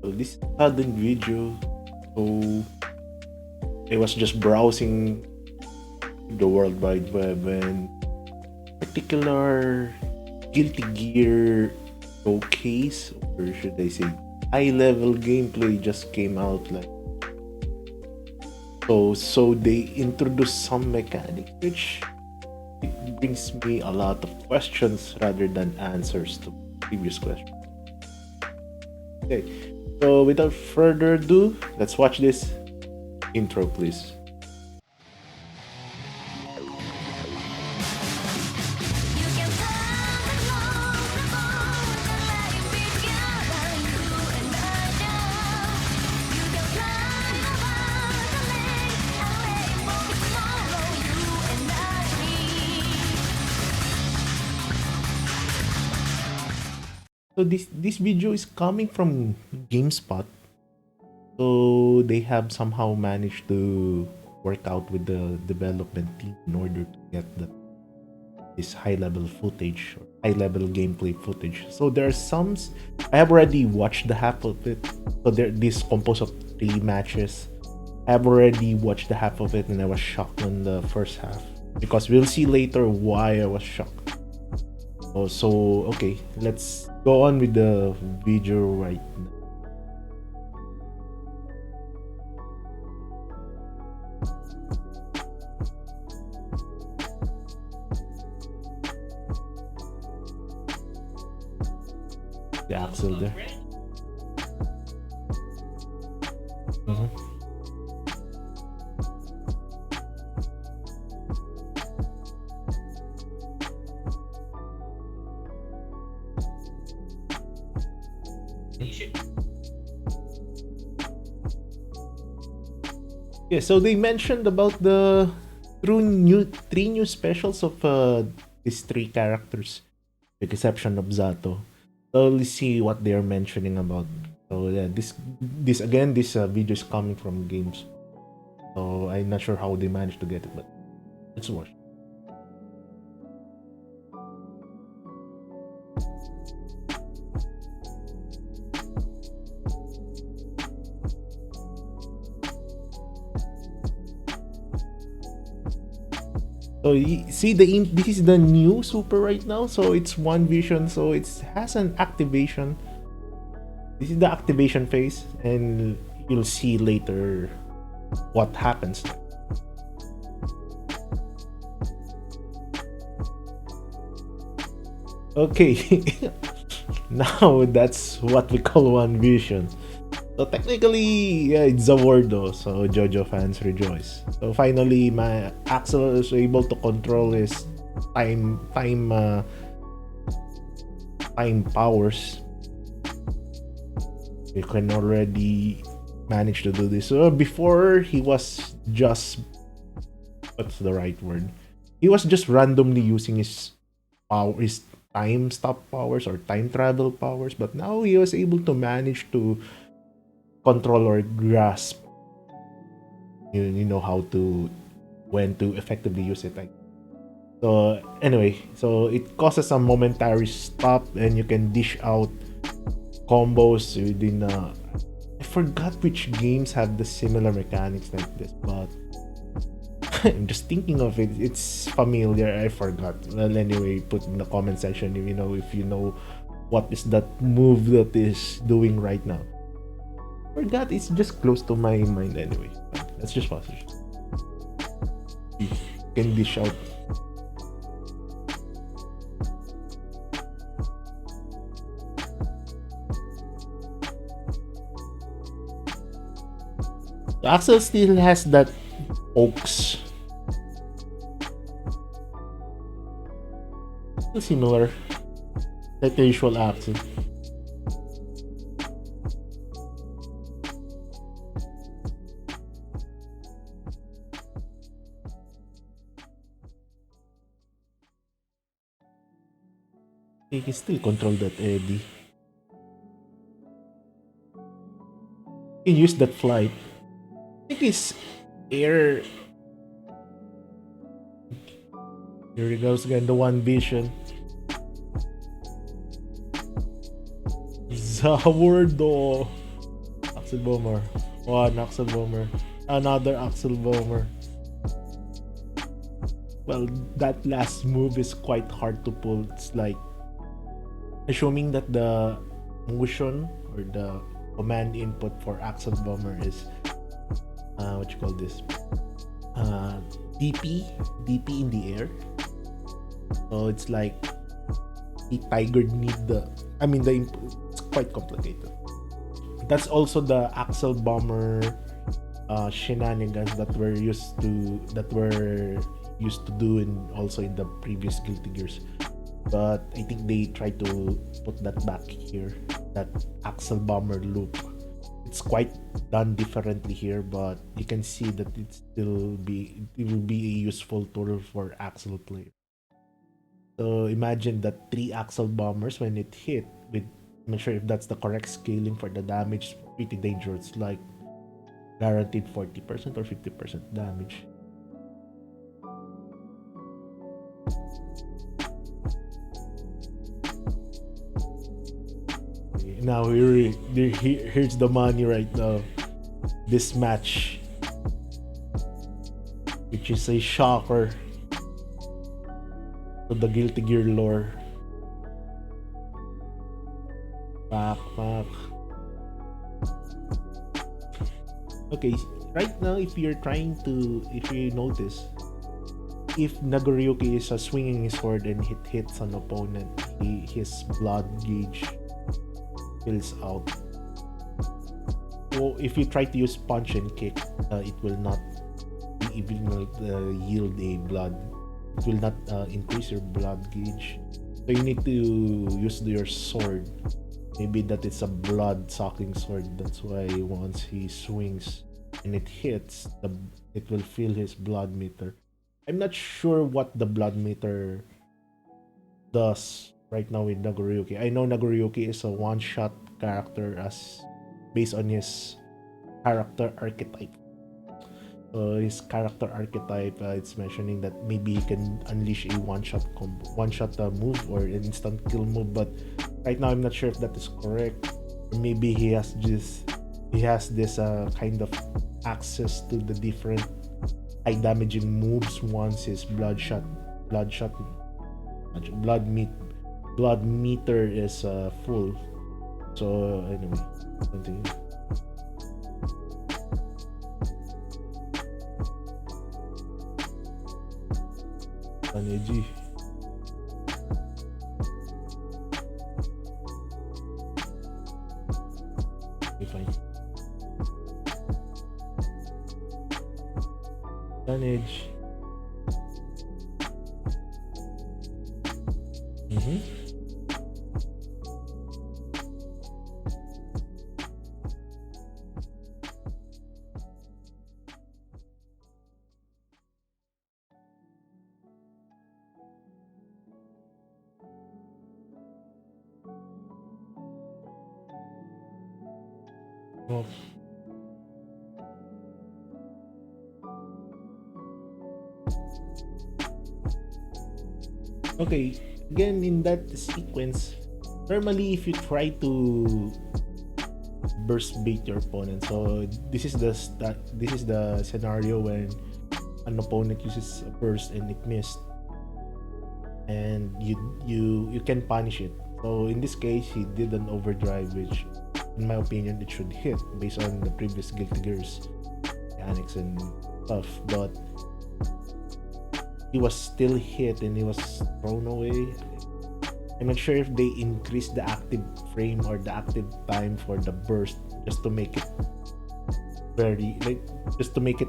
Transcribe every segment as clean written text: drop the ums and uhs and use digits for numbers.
So this sudden video, so I was just browsing the World Wide Web and particular Guilty Gear showcase, or should I say high level gameplay, just came out. Like, so they introduced some mechanics which it brings me a lot of questions rather than answers to previous questions. Okay, so without further ado, let's watch this intro, please. So this video is coming from GameSpot. So they have somehow managed to work out with the development team in order to get this high level footage or high level gameplay footage. So there are some I have already watched the half of it. So this composed of 3 matches. I have already watched the half of it and I was shocked on the first half, because we'll see later why I was shocked. Oh, so okay, let's go on with the video right now. The axle there. Yeah, so they mentioned about the three new specials of these 3 characters, with the exception of Zato. So let's see what they are mentioning about. So yeah, this video is coming from games. So I'm not sure how they managed to get it, but let's watch. So you see this is the new super right now. So it's one vision. So it has an activation. This is the activation phase, and you'll see later what happens. Okay, now that's what we call one vision. So technically, yeah, it's ZA WARDO, so JoJo fans rejoice. So finally, my Axel is able to control his time powers. You can already manage to do this. So before, he was just, what's the right word? He was just randomly using his time stop powers or time travel powers, but now he was able to manage to control or grasp, you know how to, when to effectively use it. Like, so anyway, so it causes a momentary stop and you can dish out combos within I forgot which games have the similar mechanics like this, but I'm just thinking of it, it's familiar. I forgot. Well, anyway, put in the comment section if you know what is that move that is doing right now. Forgot, it's just close to my mind anyway. Let's just pause it. You can dish out. So Axel still has that pokes. Still similar. Like the usual Axel. He can still control that eddy. He can use that flight. I think it's air. Here he goes again, the one vision. ZA WARDO. Axel Bomber. One Axel Bomber. Another Axel Bomber. Well, that last move is quite hard to pull. It's like assuming that the motion or the command input for Axel Bomber is what you call this? DP in the air. So it's like the tiger need the. I mean the input. It's quite complicated. That's also the Axel Bomber shenanigans that were used to do also in the previous Guilty Gears. But I think they tried to put that back here, that Axel Bomber loop. It's quite done differently here, but you can see that it will be a useful tool for Axel player. So imagine that 3 Axel Bombers when it hit with, I'm not sure if that's the correct scaling for the damage, pretty dangerous, like guaranteed 40% or 50% damage. Now here's the money right now. This match, which is a shocker to the Guilty Gear lore. Back. Okay, right now if you notice, if Nagoriyuki is swinging his sword and it hits an opponent, his blood gauge fills out. So if you try to use punch and kick, it will not yield a blood. It will not increase your blood gauge. So you need to use your sword. Maybe that it's a blood sucking sword. That's why once he swings and it hits, it will fill his blood meter. I'm not sure what the blood meter does right now with Nagoriyuki. I know Nagoriyuki is a one-shot character based on his character archetype. So his character archetype, it's mentioning that maybe he can unleash a one-shot move or an instant kill move. But right now, I'm not sure if that is correct. Or maybe he has this kind of access to the different high damaging moves once his blood meter is full. So anyway, continue. Energy. Okay, fine. Manage. Oh. Okay, again in that sequence, normally if you try to burst bait your opponent, so this is the scenario when an opponent uses a burst and it missed, and you can punish it. So in this case, he did an overdrive, which in my opinion it should hit based on the previous Guilty Gears mechanics and stuff, but he was still hit and he was thrown away. I'm not sure if they increased the active frame or the active time for the burst just to make it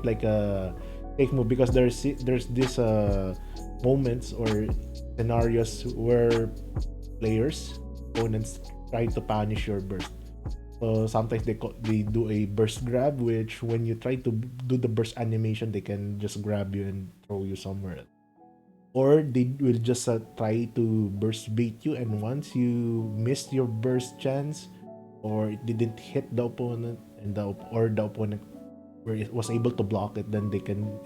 like a safe move, because there's this moments or scenarios where opponents try to punish your burst. So sometimes they do a burst grab, which when you try to do the burst animation, they can just grab you and throw you somewhere else. Or they will just try to burst bait you, and once you missed your burst chance or it didn't hit the opponent and the opponent was able to block it, then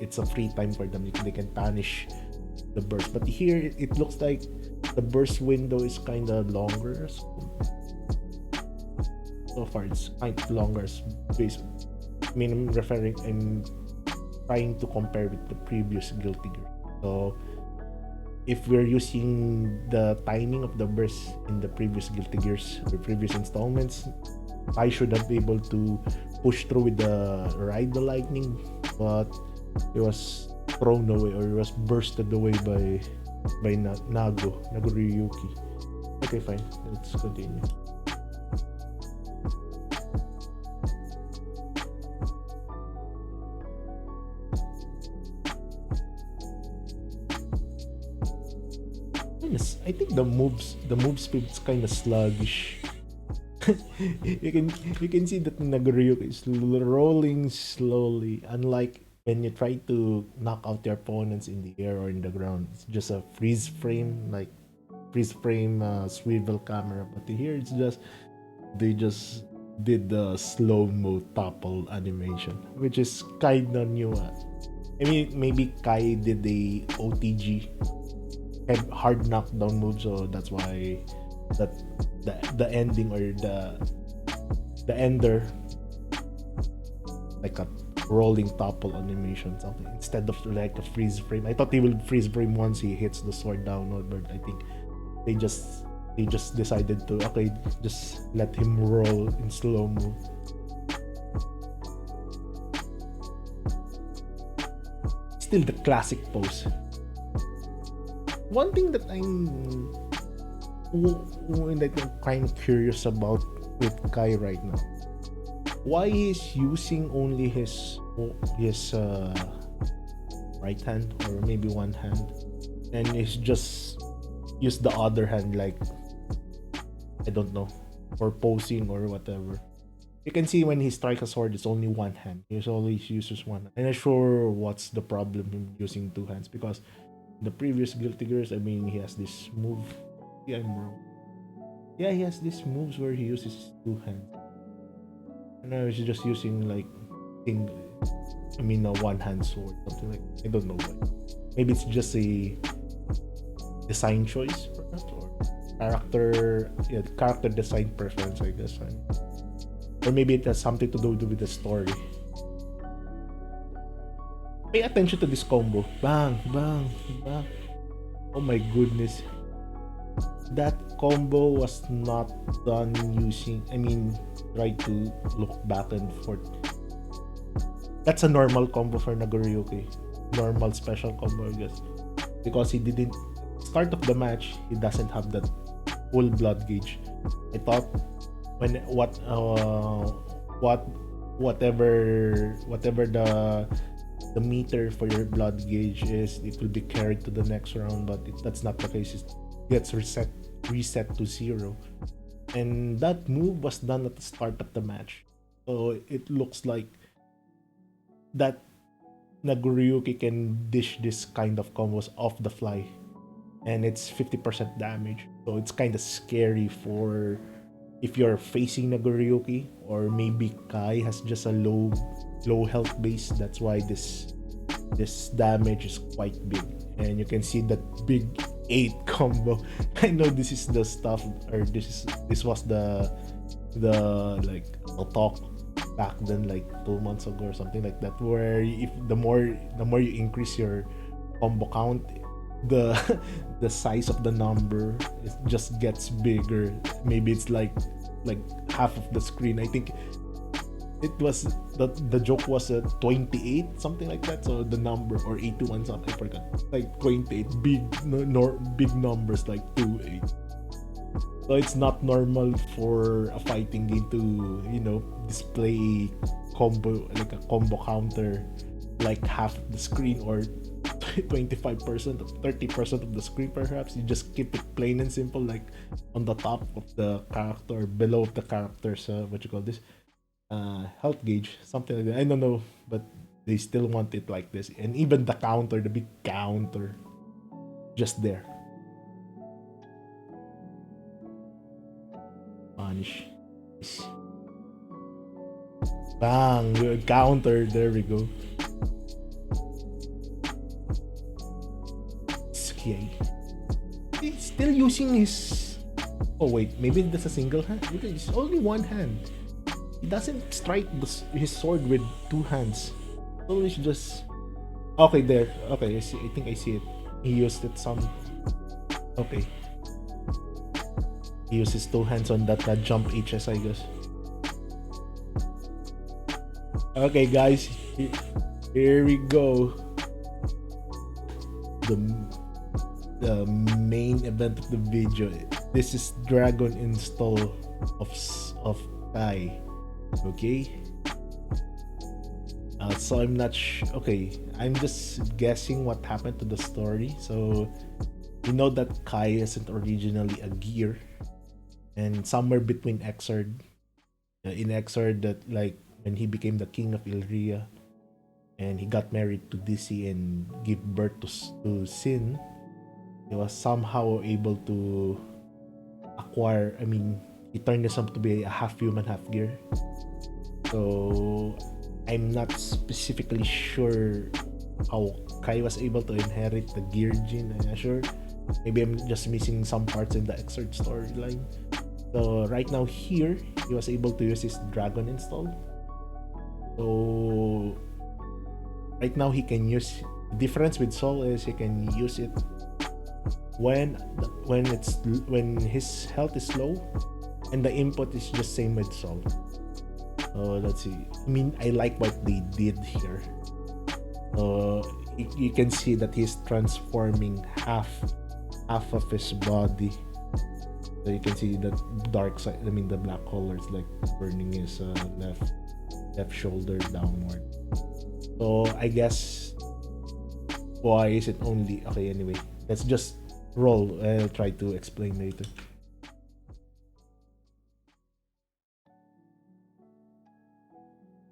it's a free time for them. They can punish the burst. But here it looks like the burst window is kind of longer. So so far it's kind of longer. Based, I mean, I'm referring and trying to compare with the previous Guilty Gear. So if we're using the timing of the burst in the previous Guilty Gears, the previous installments, I should have been able to push through with the Ride the Lightning, but it was thrown away, or it was bursted away by Nagoriyuki. Okay, fine. Let's continue. I think the move speed's kind of sluggish. you can see that Nagoriyuki is rolling slowly, unlike when you try to knock out your opponents in the air or in the ground. It's just a freeze frame, like swivel camera. But here it's just they just did the slow-mo topple animation, which is kind of new. I mean, maybe Kai did the OTG hard knockdown move, so that's why the ending, or the ender, like a rolling topple animation, something, instead of like a freeze frame. I thought he will freeze frame once he hits the sword downward, but I think they just decided to, okay, just let him roll in slow-mo. Still the classic pose. One thing that I'm kind of curious about with Kai right now, why he's using only his right hand, or maybe one hand, and he's just use the other hand, like, I don't know, for posing or whatever. You can see when he strikes a sword, it's only one hand. He always uses one hand. I'm not sure what's the problem in using two hands, because the previous Guilty Gears, I mean, he has this move. Yeah, I'm wrong. Yeah, he has these moves where he uses two hands. And I was just using like a one-hand sword, something like that. I don't know why. Maybe it's just a design choice, perhaps, or character design preference, I guess. Or maybe it has something to do with the story. Pay attention to this combo. Bang, bang, bang. Oh my goodness. That combo was not done using, try to look back and forth. That's a normal combo for Nagoriyuki. Normal special combo, I guess. Because he didn't, start of the match, he doesn't have that full blood gauge. I thought whatever the meter for your blood gauge is, it will be carried to the next round, but that's not the case. It gets reset to 0, and that move was done at the start of the match, so it looks like that Nagoriyuki can dish this kind of combos off the fly, and it's 50% damage, so it's kind of scary for if you're facing Nagoriyuki, or maybe Kai has just a low health base. That's why this damage is quite big, and you can see that big 8 combo. I know this is the stuff, or this was the like a talk back then, like 2 months ago or something like that, where if the more you increase your combo count, the size of the number, it just gets bigger. Maybe it's like half of the screen. I think it was the joke was 28, something like that. So the number, or 81 something, I forgot. Like 28, big numbers like 28. So it's not normal for a fighting game to display combo, like a combo counter, like half of the screen, or 25% or 30% of the screen. Perhaps you just keep it plain and simple, like on the top of the character, below the character's health gauge, something like that. I don't know, but they still want it like this, and even the counter, the big counter, just there. Punish. Bang, counter. There we go. Okay. He's still using his. Oh wait, maybe that's a single hand. It's only one hand. he doesn't strike his sword with two hands. So it's just okay there. Okay, I see. I think I see it. He used it some. Okay, he used his two hands on that jump HS, I guess. Okay, guys, here we go. The the main event of the video. This is dragon install of Kai. Okay. So I'm not okay, I'm just guessing what happened to the story. So you know that Kai isn't originally a gear, and somewhere between Exord, in Exord, that like when he became the king of Illyria and he got married to DC and gave birth to Sin, he was somehow able to acquire, I mean, he turned himself to be a half human, half gear. So I'm not specifically sure how Kai was able to inherit the gear gene. I'm not sure. Maybe I'm just missing some parts in the Exord storyline. So right now here, he was able to use his dragon install. So right now he can use, the difference with Soul is he can use it when his health is low, and the input is just same with Soul. So let's see. I mean, I like what they did here. You can see that he's transforming half of his body. So you can see the dark side. I mean, the black colors like burning his left shoulder downward. So I guess why is it only okay? Anyway, let's just roll. I'll try to explain later.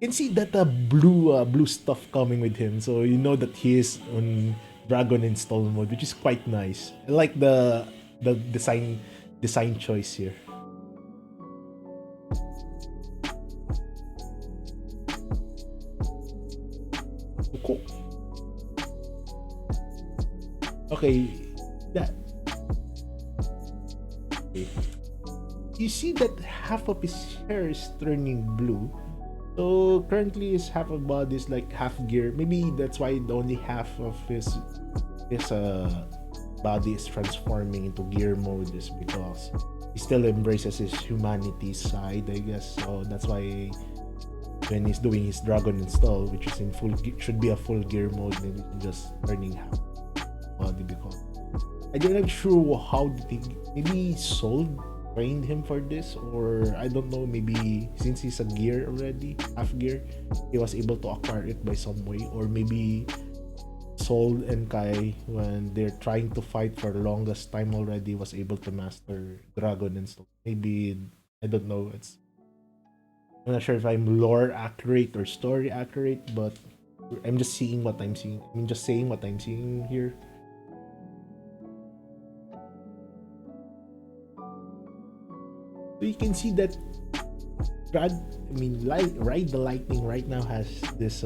You can see that blue stuff coming with him, so you know that he is on dragon install mode, which is quite nice. I like the design choice here. Cool. Okay, that. Okay. You see that half of his hair is turning blue. So currently his half of body is like half gear. Maybe that's why only half of his body is transforming into gear mode, is because he still embraces his humanity side, I guess. So that's why when he's doing his dragon install, which is in should be a full gear mode, maybe just turning half body, because I'm not sure how did he, maybe Soul trained him for this, or I don't know, maybe since he's a gear already, half gear, he was able to acquire it by some way, or maybe Soul and Kai, when they're trying to fight for the longest time already, was able to master dragon and stuff. Maybe, I don't know, I'm not sure if I'm lore accurate or story accurate, but I'm just seeing what I'm seeing. I'm just saying what I'm seeing here. So you can see that Ride the Lightning right now has this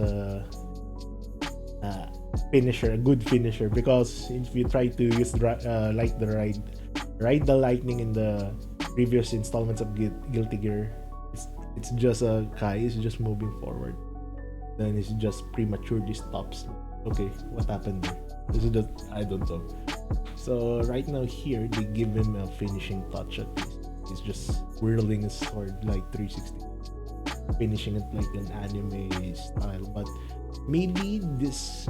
finisher, a good finisher, because if you try to use Ride the Lightning in the previous installments of Guilty Gear, it's just Kai is just moving forward, then it's just prematurely stops. Okay, what happened there? This is just, I don't know. So right now here they give him a finishing touch at least. He's just whirling his sword like 360, finishing it like an anime style. But maybe this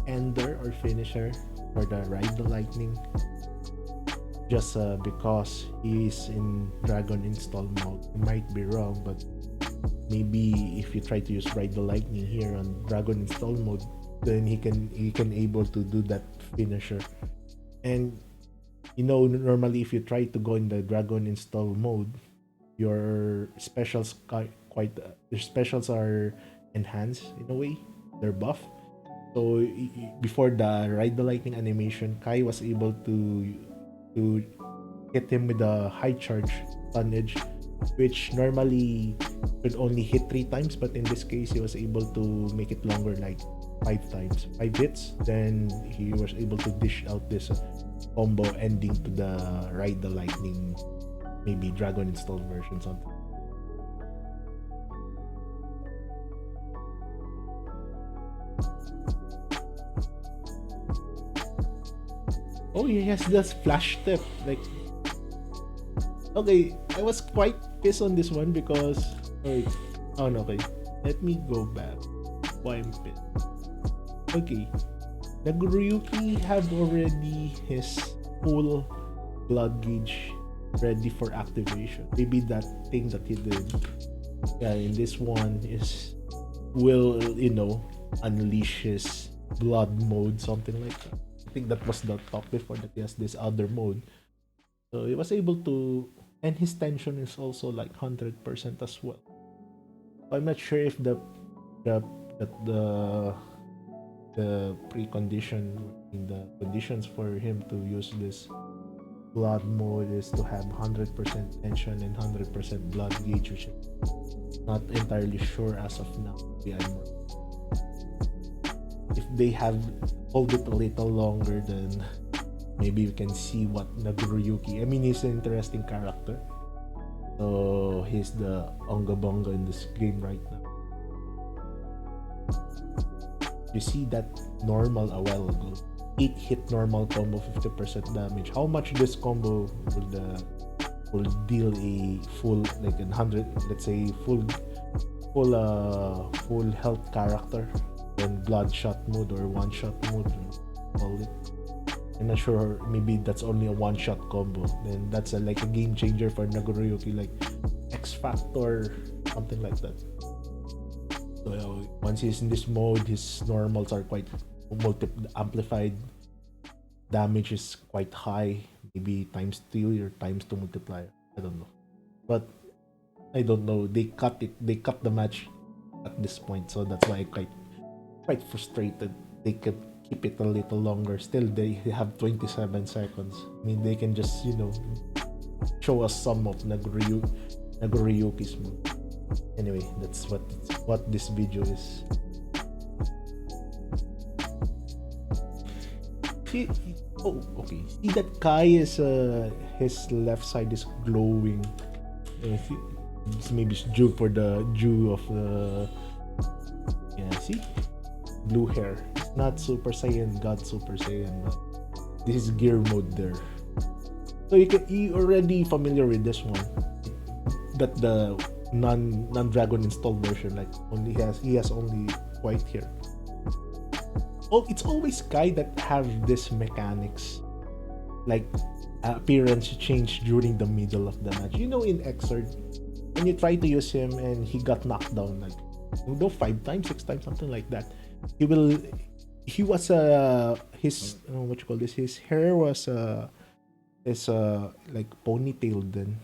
ender or finisher for the Ride the Lightning, just because he's in dragon install mode. I might be wrong, but maybe if you try to use Ride the Lightning here on dragon install mode, then he can able to do that finisher. And you know, normally if you try to go in the dragon install mode, your specials your specials are enhanced in a way. They're buff. So before the Ride the Lightning animation, Kai was able to hit him with a high charge tonnage, which normally could only hit 3 times, but in this case he was able to make it longer, like 5 times, 5 hits. Then he was able to dish out this combo ending to the Ride the Lightning, maybe dragon install version, something. Oh, he has this flash step. Like, okay, I was quite pissed on this one because. Oh, wait. Oh no, okay. Let me go back. Why I'm pissed. Okay. Nagoriyuki have already his full blood gauge ready for activation. Maybe that thing that he did, yeah, in this one will unleash his blood mode, something like that. I think that was the talk before, that he has this other mode. So he was able to, and his tension is also like 100% as well. I'm not sure if the the the precondition, the conditions for him to use this blood mode is to have 100% tension and 100% blood gauge, which is not entirely sure as of now. If they have hold it a little longer, then maybe we can see what Nagoriyuki. I mean, he's an interesting character. So he's the Onga Bonga in this game right now. You see that normal a while ago. 8 hit normal combo, 50% damage. How much this combo will deal a full, like 100, let's say full health character, then bloodshot mode or one shot mode, call it. I'm not sure, maybe that's only a one-shot combo. Then that's like a game changer for Nagoriyuki, like X Factor, something like that. So once he's in this mode, his normals are quite amplified. Damage is quite high, maybe times 3 or times 2 multiplier. I don't know, but I don't know. They cut the match at this point, so that's why I quite frustrated. They could keep it a little longer. Still, they have 27 seconds. I mean, they can just show us some of Nagoriyuki's move. Anyway, that's what this video is. Okay. See that Kai is his left side is glowing. Maybe it's due for the dew of the. Yeah, see, blue hair. It's not Super Saiyan God Super Saiyan, but this is gear mode there. So you already familiar with this one. That the non-dragon installed version, like he has only white hair. Oh, it's always Kai that have this mechanics, like appearance change during the middle of the match. In Xrd, when you try to use him and he got knocked down, like 5 times, 6 times, something like that. He was his what you call this? His hair was like ponytailed then.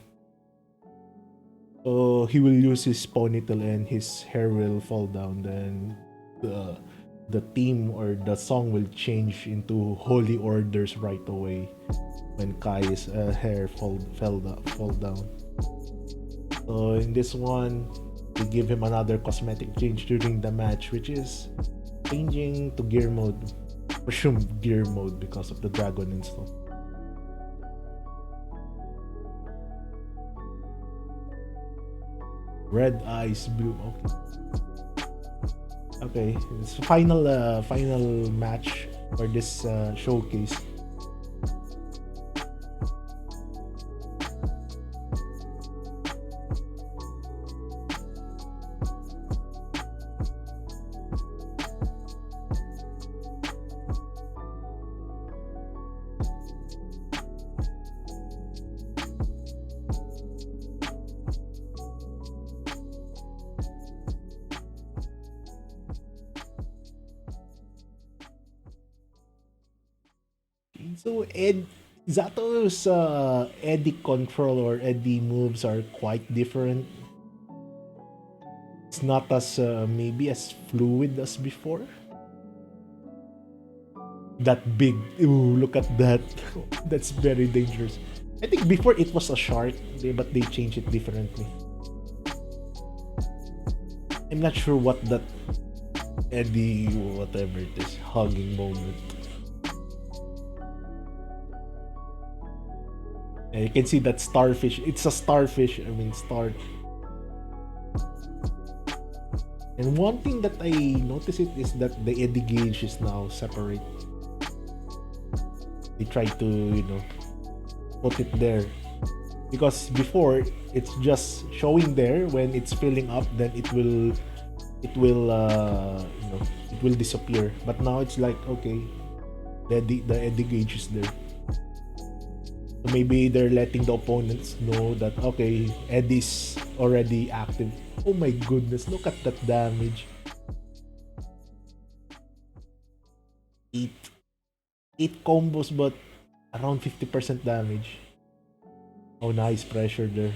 So he will use his ponytail and his hair will fall down. Then the theme or the song will change into Holy Orders right away when Kai's hair fall down. So in this one, they give him another cosmetic change during the match, which is changing to gear mode. Presume gear mode because of the dragon install. Red eyes, blue. Okay, it's final match for this showcase. So Zato's eddy control or eddy moves are quite different. It's not as maybe as fluid as before. That big, ooh, look at that. That's very dangerous. I think before it was a shark, but they changed it differently. I'm not sure what that eddy, whatever it is, hugging moment. You can see that starfish. It's a starfish. I mean, star. And one thing that I noticed is that the eddy gauge is now separate. they try to, you know, put it there, because before it's just showing there. When it's filling up, then you know, it will disappear. But now it's like, okay, the eddy gauge is there. So maybe they're letting the opponents know that, okay, eddy's already active. Oh my goodness, look at that damage. Eight eight combos, but around 50% damage. Oh, nice pressure there.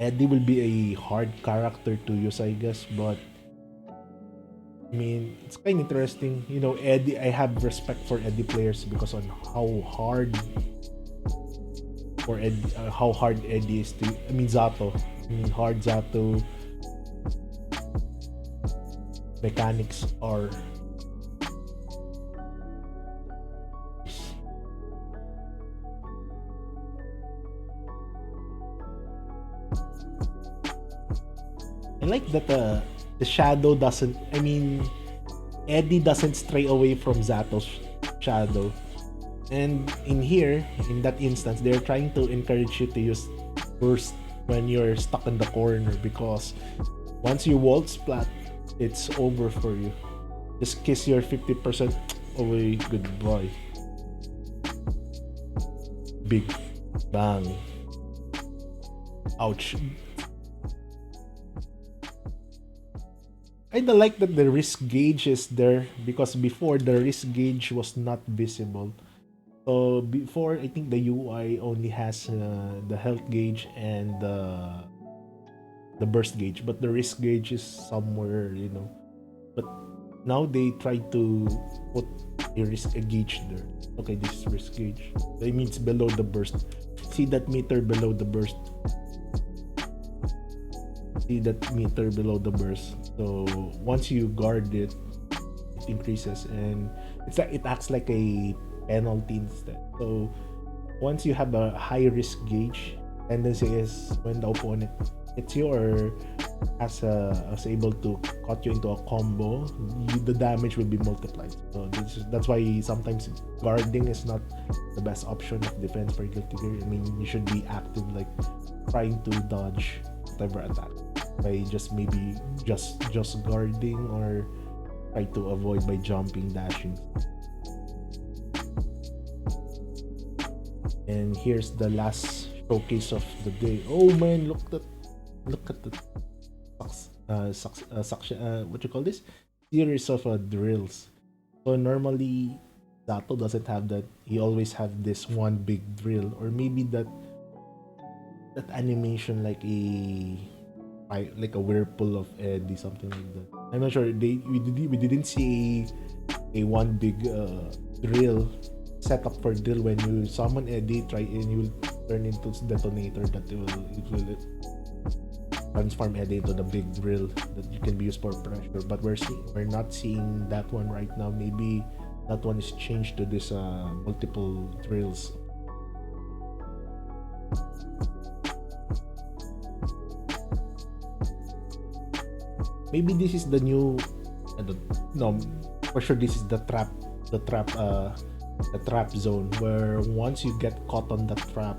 Eddie will be a hard character to use, I guess, but I mean, it's kind of interesting. You know, Eddie, I have respect for Eddie players because on how hard Eddie is to. I mean, Zato. I mean, hard Zato mechanics are. I like that the shadow doesn't. I mean, Eddie doesn't stray away from Zato's shadow. And in here, in that instance, they're trying to encourage you to use burst when you're stuck in the corner, because once you wall splat, it's over for you. Just kiss your 50% away. Goodbye. Big bang. Ouch. I like that the risk gauge is there, because before the risk gauge was not visible. So before, I think the UI only has the health gauge and the burst gauge, but the risk gauge is somewhere, you know. But now they try to put a gauge there. Okay, this is risk gauge. That means below the burst. See that meter below the burst. See that meter below the burst. So once you guard it, it increases, and it's like it acts like a penalty instead. So once you have a high risk gauge, tendency is when the opponent hits you or is able to cut you into a combo, the damage will be multiplied. So that's why sometimes guarding is not the best option of defense for Guilty Gear. I mean, you should be active, like trying to dodge whatever attack by just guarding, or try to avoid by jumping, dashing. And here's the last showcase of the day. Oh man, look at the what you call this, series of drills. So normally Zato doesn't have that. He always have this one big drill, or maybe that animation like a whirlpool of Eddie, something like that. I'm not sure. We didn't see a one big drill set up for drill. When you summon Eddie, try and you will turn into detonator that it will transform Eddie into the big drill that you can be used for pressure. But we're not seeing that one right now. Maybe that one is changed to this multiple drills. Maybe this is the new. I don't know. For sure, this is the trap zone, where once you get caught on that trap,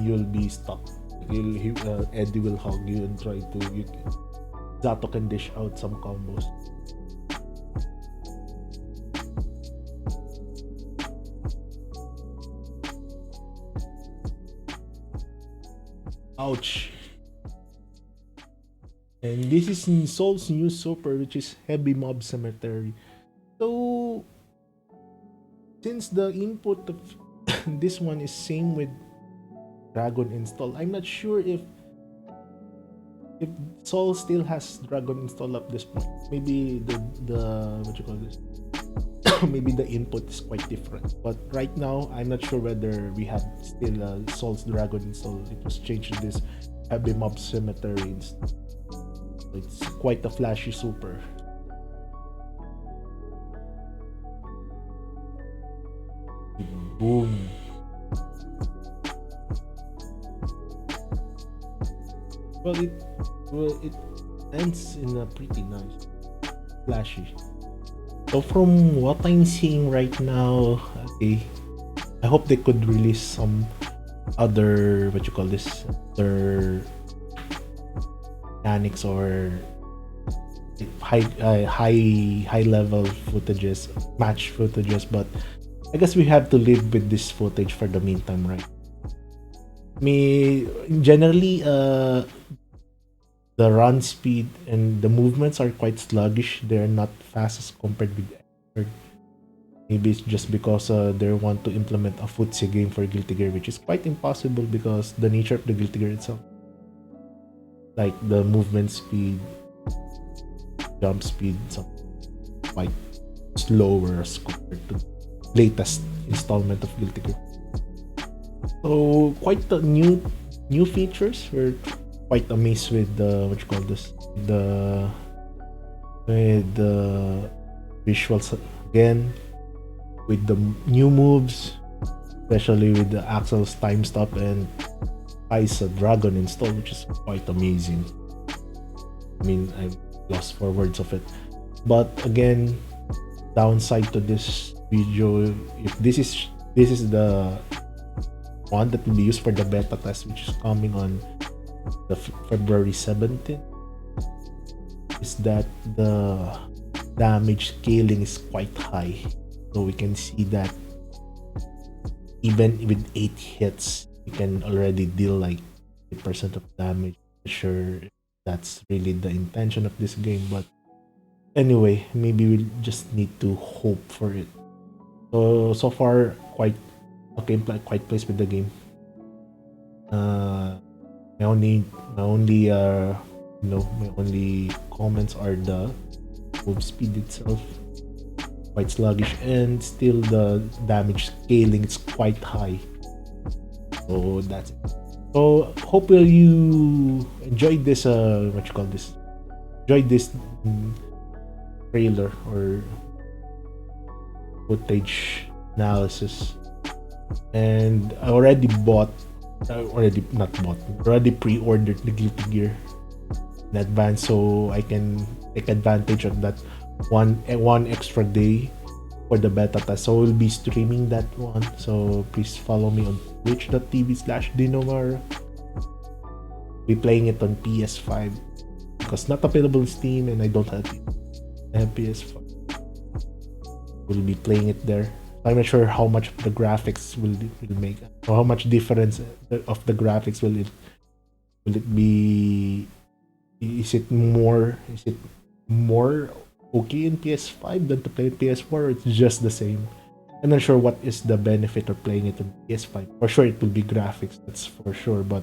you'll be stuck. Eddie will hug you and try to. Zato can dish out some combos. Ouch. And this is Soul's new super, which is Heavy Mob Cemetery. So since the input of this one is same with Dragon install, I'm not sure if Soul still has Dragon install at this point. Maybe the what you call this maybe the input is quite different. But right now, I'm not sure whether we have still Soul's Dragon install. It was changed to this Heavy Mob Cemetery install. It's quite a flashy super. Boom. Well, it ends in a pretty nice, flashy. So from what I'm seeing right now, okay, I hope they could release some other, what you call this, other mechanics or high level footages, match footages, but I guess we have to live with this footage for the meantime, right? Me generally, the run speed and the movements are quite sluggish. They're not fast as compared with Expert. Maybe it's just because they want to implement a footsie game for Guilty Gear, which is quite impossible because the nature of the Guilty Gear itself, like the movement speed, jump speed, something quite slower as compared to the latest installment of Guilty Gear. So quite the new features. We're quite amazed with the, what you call this, the visuals again, with the new moves, especially with the Axel's time stop and Ice Dragon install, which is quite amazing. I mean, I'm lost for words of it. But again, downside to this video, if this is the one that will be used for the beta test, which is coming on the February 17th, is that the damage scaling is quite high. So we can see that even with 8 hits, you can already deal like 8% of damage. Sure, that's really the intention of this game, but anyway, maybe we just need to hope for it. So far, quite okay, quite pleased with the game. My only my only comments are the move speed itself, quite sluggish, and still the damage scaling is quite high. So that's it. So hope you enjoyed this what you call this, enjoyed this trailer or footage analysis. And I already already pre-ordered the Guilty Gear in advance, so I can take advantage of that one extra day for the beta test. So we'll be streaming that one, so please follow me on twitch.tv/dinomar. Be playing it on PS5 because not available in Steam and I don't have it. I have PS5. We'll be playing it there. I'm not sure how much the graphics will make, or how much difference of the graphics will it be. Is it more okay in PS5 than to play PS4, or it's just the same? I'm not sure what is the benefit of playing it on PS5. For sure it will be graphics, that's for sure, but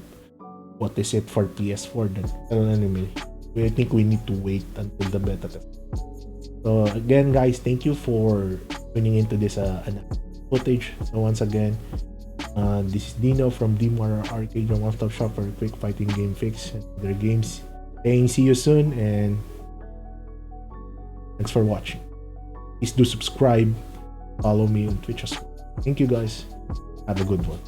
what is it for PS4 then? Anyway, I think we need to wait until the beta test. So again guys, thank you for tuning into this footage. So once again, this is Dino from Dimara Arcade, your one-stop shop for quick fighting game fix and other games. Saying see you soon, and thanks for watching. Please do subscribe, follow me on Twitch as well. Thank you guys, have a good one.